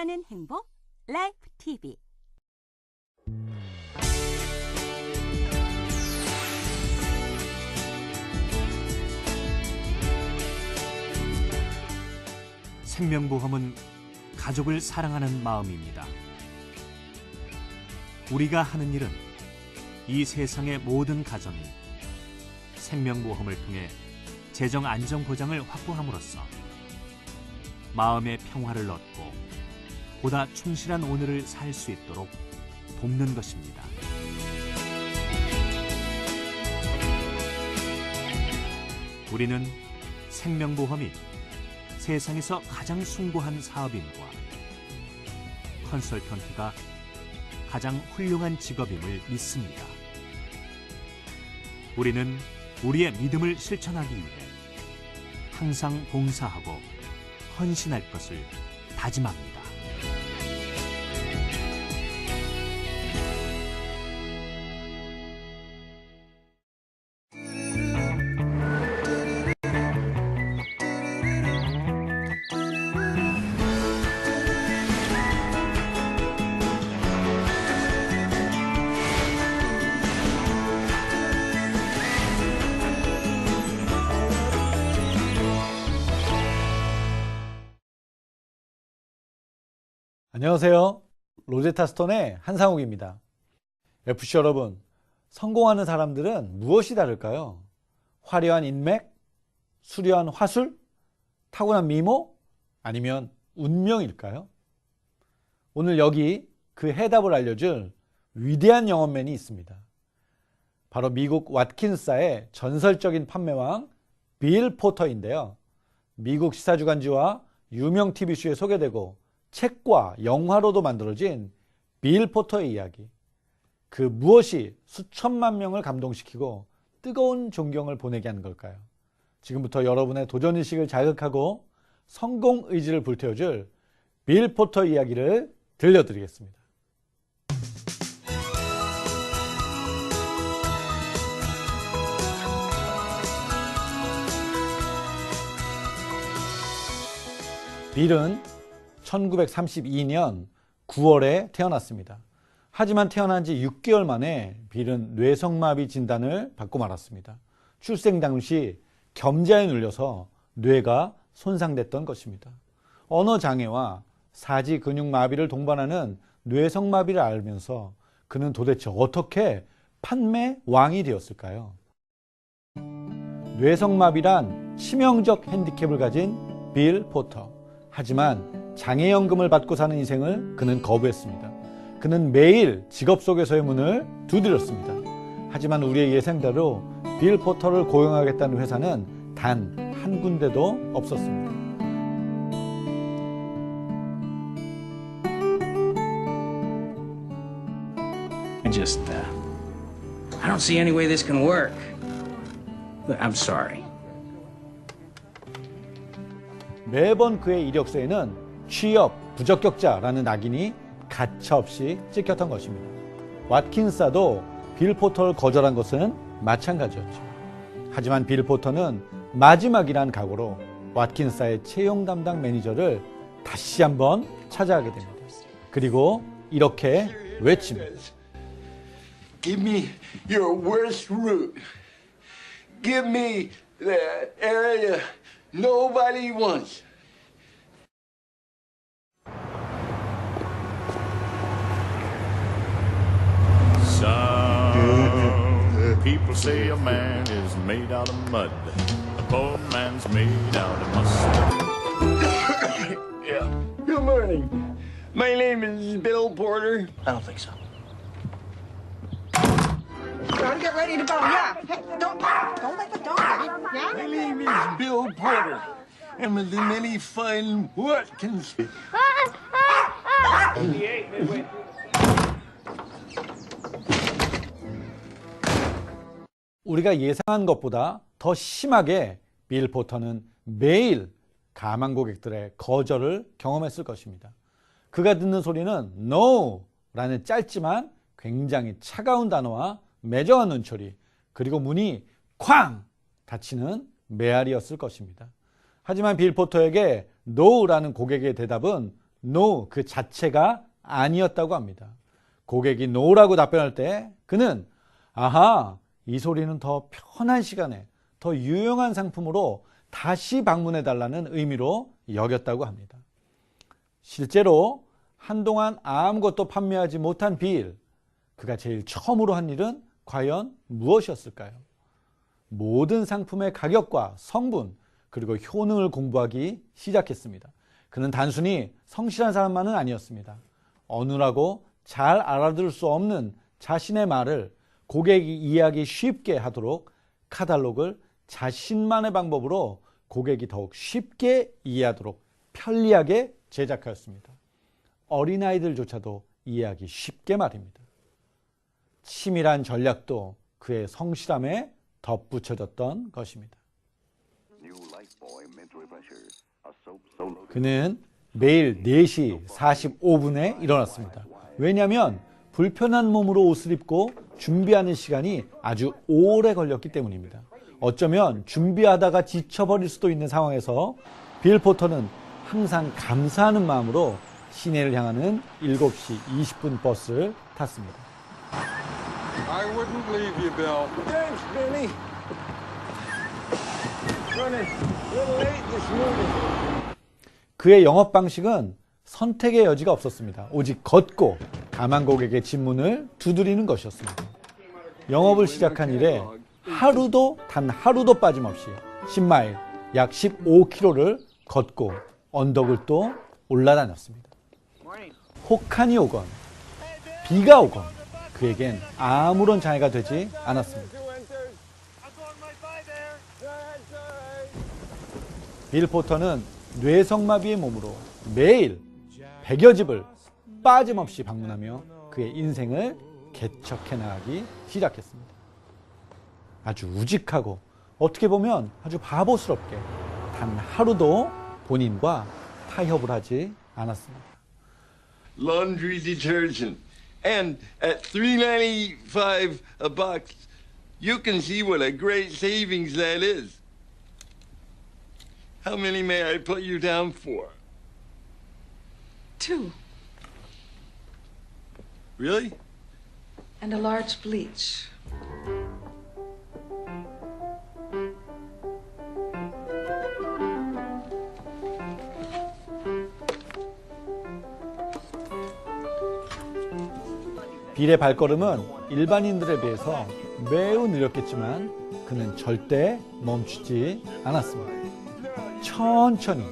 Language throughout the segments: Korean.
함께하는 행복 라이프 TV. 생명보험은 가족을 사랑하는 마음입니다. 우리가 하는 일은 이 세상의 모든 가정이 생명보험을 통해 재정 안정 보장을 확보함으로써 마음의 평화를 얻고 보다 충실한 오늘을 살 수 있도록 돕는 것입니다. 우리는 생명보험이 세상에서 가장 숭고한 사업인과 컨설턴트가 가장 훌륭한 직업임을 믿습니다. 우리는 우리의 믿음을 실천하기 위해 항상 봉사하고 헌신할 것을 다짐합니다. 안녕하세요. 로제타 스톤의 한상욱입니다. FC 여러분, 성공하는 사람들은 무엇이 다를까요? 화려한 인맥? 수려한 화술? 타고난 미모? 아니면 운명일까요? 오늘 여기 그 해답을 알려줄 위대한 영업맨이 있습니다. 바로 미국 왓킨사의 전설적인 판매왕 빌 포터인데요. 미국 시사주간지와 유명 TV쇼에 소개되고 책과 영화로도 만들어진 빌 포터의 이야기. 그 무엇이 수천만 명을 감동시키고 뜨거운 존경을 보내게 한 걸까요? 지금부터 여러분의 도전의식을 자극하고 성공 의지를 불태워줄 빌 포터 이야기를 들려드리겠습니다. 빌은 1932년 9월에 태어났습니다. 하지만 태어난 지 6개월 만에 빌은 뇌성마비 진단을 받고 말았습니다. 출생 당시 겸자에 눌려서 뇌가 손상됐던 것입니다. 언어장애와 사지근육마비를 동반하는 뇌성마비를 알면서 그는 도대체 어떻게 판매왕이 되었을까요? 뇌성마비란 치명적 핸디캡을 가진 빌 포터. 하지만 장애연금을 받고 사는 인생을 그는 거부했습니다. 그는 매일 직업 속에서의 문을 두드렸습니다. 하지만 우리의 예상대로 빌 포터를 고용하겠다는 회사는 단 한 군데도 없었습니다. I don't see any way this can work. I'm sorry. 매번 그의 이력서에는 취업 부적격자라는 낙인이 가차없이 찍혔던 것입니다. 왓킨사도 빌 포터를 거절한 것은 마찬가지였죠. 하지만 빌 포터는 마지막이란 각오로 왓킨사의 채용 담당 매니저를 다시 한번 찾아가게 됩니다. 그리고 이렇게 외칩니다. Give me your worst route. Give me the area nobody wants. Some people say a man is made out of mud. A poor man's made out of mustard. Yeah. Good morning. My name is Bill Porter. I don't think so. Gotta get ready to go. Yeah. Hey, don't let the dog out. My Yeah. name is Bill Porter. And with the many fine Watkins. 우리가 예상한 것보다 더 심하게 빌 포터는 매일 가만 고객들의 거절을 경험했을 것입니다. 그가 듣는 소리는 No! 라는 짧지만 굉장히 차가운 단어와 매정한 눈초리, 그리고 문이 쾅! 닫히는 메아리였을 것입니다. 하지만 빌 포터에게 NO라는 고객의 대답은 no 그 자체가 아니었다고 합니다. 고객이 no라고 답변할 때 그는 아하, 이 소리는 더 편한 시간에 더 유용한 상품으로 다시 방문해 달라는 의미로 여겼다고 합니다. 실제로 한동안 아무것도 판매하지 못한 빌, 그가 제일 처음으로 한 일은 과연 무엇이었을까요? 모든 상품의 가격과 성분 그리고 효능을 공부하기 시작했습니다. 그는 단순히 성실한 사람만은 아니었습니다. 어눌하고 잘 알아들을 수 없는 자신의 말을 고객이 이해하기 쉽게 하도록 카탈로그를 자신만의 방법으로 고객이 더욱 쉽게 이해하도록 편리하게 제작하였습니다. 어린아이들조차도 이해하기 쉽게 말입니다. 치밀한 전략도 그의 성실함에 덧붙여졌던 것입니다. 그는 매일 4시 45분에 일어났습니다. 왜냐하면 불편한 몸으로 옷을 입고 준비하는 시간이 아주 오래 걸렸기 때문입니다. 어쩌면 준비하다가 지쳐버릴 수도 있는 상황에서 빌 포터는 항상 감사하는 마음으로 시내를 향하는 7시 20분 버스를 탔습니다. I wouldn't leave you, Bill. Thanks, Benny. Running a little late this morning. 그의 영업 방식은 선택의 여지가 없었습니다. 오직 걷고 가만 고객의 집문을 두드리는 것이었습니다. 영업을 시작한 이래 하루도 단 하루도 빠짐없이 10마일 약 15km를 걷고 언덕을 또 올라다녔습니다. 혹한이 오건 비가 오건 그에겐 아무런 장애가 되지 않았습니다. 빌 포터는 뇌성마비의 몸으로 매일 100여 집을 빠짐없이 방문하며 그의 인생을 개척해 나가기 시작했습니다. 아주 우직하고 어떻게 보면 아주 바보스럽게 단 하루도 본인과 타협을 하지 않았습니다. Laundry detergent. And at $3.95 a box, you can see what a great savings that is. How many may I put you down for? 2. Really? And a large bleach. 빌의 발걸음은 일반인들에 비해서 매우 느렸겠지만 그는 절대 멈추지 않았습니다. 천천히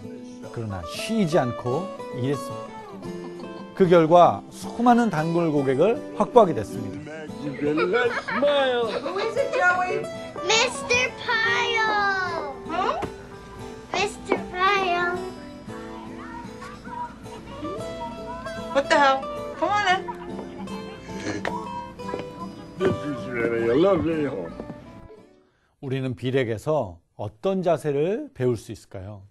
그러나 쉬지 않고 일했습니다. 그 결과 수많은 단골 고객을 확보하게 됐습니다. You better smile. Who is it, Joey? Mr. Pyle! Huh? Mr. Pyle! What the hell? Come on in. This is really a lovely home. 우리는 빌에게서 어떤 자세를 배울 수 있을까요?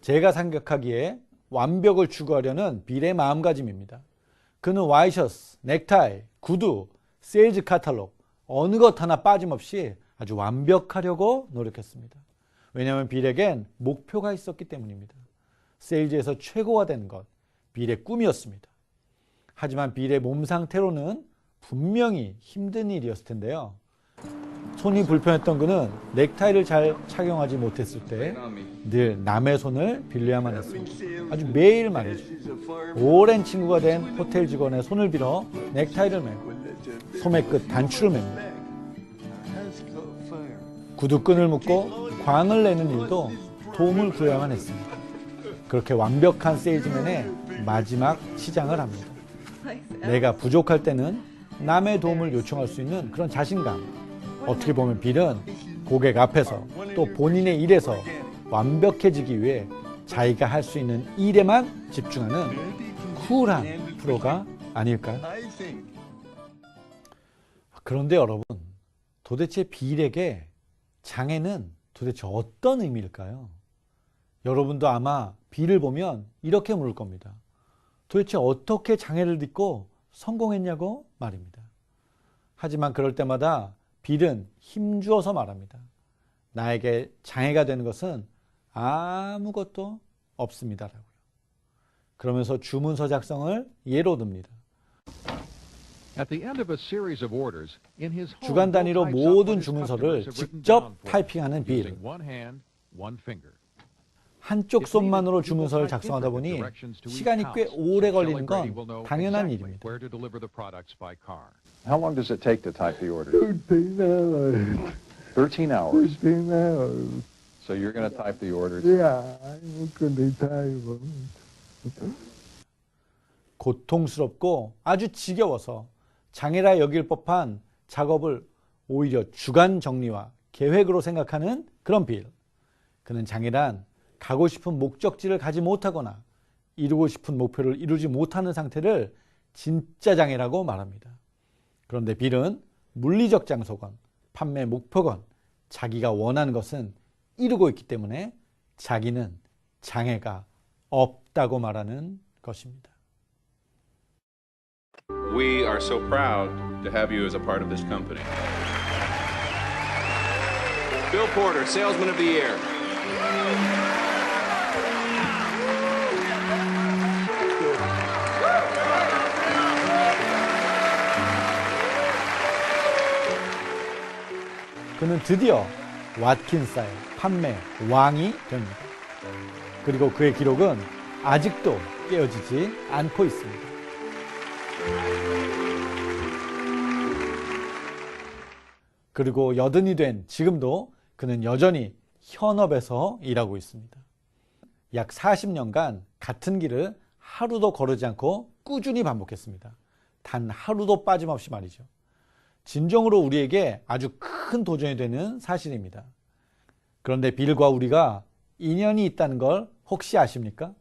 제가 생각하기에 완벽을 추구하려는 빌의 마음가짐입니다. 그는 와이셔츠, 넥타이, 구두, 세일즈 카탈로그 어느 것 하나 빠짐없이 아주 완벽하려고 노력했습니다. 왜냐하면 빌에겐 목표가 있었기 때문입니다. 세일즈에서 최고가 되는 것, 빌의 꿈이었습니다. 하지만 빌의 몸 상태로는 분명히 힘든 일이었을 텐데요. 손이 불편했던 그는 넥타이를 잘 착용하지 못했을 때 늘 남의 손을 빌려야만 했습니다. 아주 매일 말이죠. 오랜 친구가 된 호텔 직원의 손을 빌어 넥타이를 매고 소매 끝 단추를 맵니다. 구두끈을 묶고 광을 내는 일도 도움을 구해야만 했습니다. 그렇게 완벽한 세일즈맨의 마지막 시장을 합니다. 내가 부족할 때는 남의 도움을 요청할 수 있는 그런 자신감. 어떻게 보면 빌은 고객 앞에서 또 본인의 일에서 완벽해지기 위해 자기가 할 수 있는 일에만 집중하는 쿨한 프로가 아닐까요? 그런데 여러분, 도대체 빌에게 장애는 도대체 어떤 의미일까요? 여러분도 아마 빌을 보면 이렇게 물을 겁니다. 도대체 어떻게 장애를 딛고 성공했냐고 말입니다. 하지만 그럴 때마다 빌은 힘주어서 말합니다. 나에게 장애가 되는 것은 아무것도 없습니다라고요. 그러면서 주문서 작성을 예로 듭니다. 주간 단위로 모든 주문서를 직접 타이핑하는 빌. 한쪽 손만으로 주문서를 작성하다 보니 시간이 꽤 오래 걸리는 건 당연한 일입니다. How long does it take to type the order? 13 hours. 13 hours? 13 hours. So you're going to type the orders? Yeah, I'm going to type them. 고통스럽고 아주 지겨워서 장애라 여길 법한 작업을 오히려 주간 정리와 계획으로 생각하는 그런 빌. 그는 장애란 가고 싶은 목적지를 가지 못하거나 이루고 싶은 목표를 이루지 못하는 상태를 진짜 장애라고 말합니다. 그런데 빌은 물리적 장소건, 판매 목표건, 자기가 원하는 것은 이루고 있기 때문에 자기는 장애가 없다고 말하는 것입니다. We are so proud to have you as a part of this company. Bill Porter, Salesman of the Year. 그는 드디어 왓킨사의 판매 왕이 됩니다. 그리고 그의 기록은 아직도 깨어지지 않고 있습니다. 그리고 80이 된 지금도 그는 여전히 현업에서 일하고 있습니다. 약 40년간 같은 길을 하루도 거르지 않고 꾸준히 반복했습니다. 단 하루도 빠짐없이 말이죠. 진정으로 우리에게 아주 큰 도전이 되는 사실입니다. 그런데 빌과 우리가 인연이 있다는 걸 혹시 아십니까?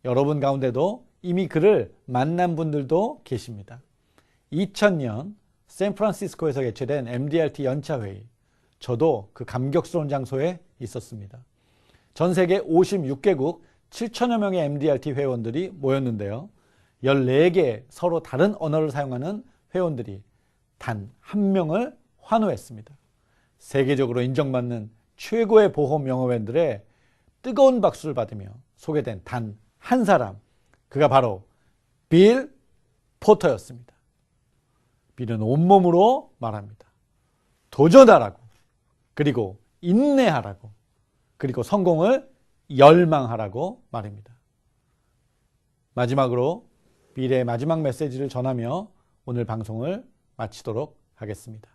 여러분 가운데도 이미 그를 만난 분들도 계십니다. 2000년 샌프란시스코에서 개최된 MDRT 연차회의, 저도 그 감격스러운 장소에 있었습니다. 전 세계 56개국 7천여 명의 MDRT 회원들이 모였는데요. 14개 서로 다른 언어를 사용하는 회원들이 단 한 명을 환호했습니다. 세계적으로 인정받는 최고의 보험 영어회원들의 뜨거운 박수를 받으며 소개된 단 한 사람, 그가 바로 빌 포터였습니다. 빌은 온몸으로 말합니다. 도전하라고, 그리고 인내하라고, 그리고 성공을 열망하라고 말입니다. 마지막으로 빌의 마지막 메시지를 전하며 오늘 방송을 마치도록 하겠습니다.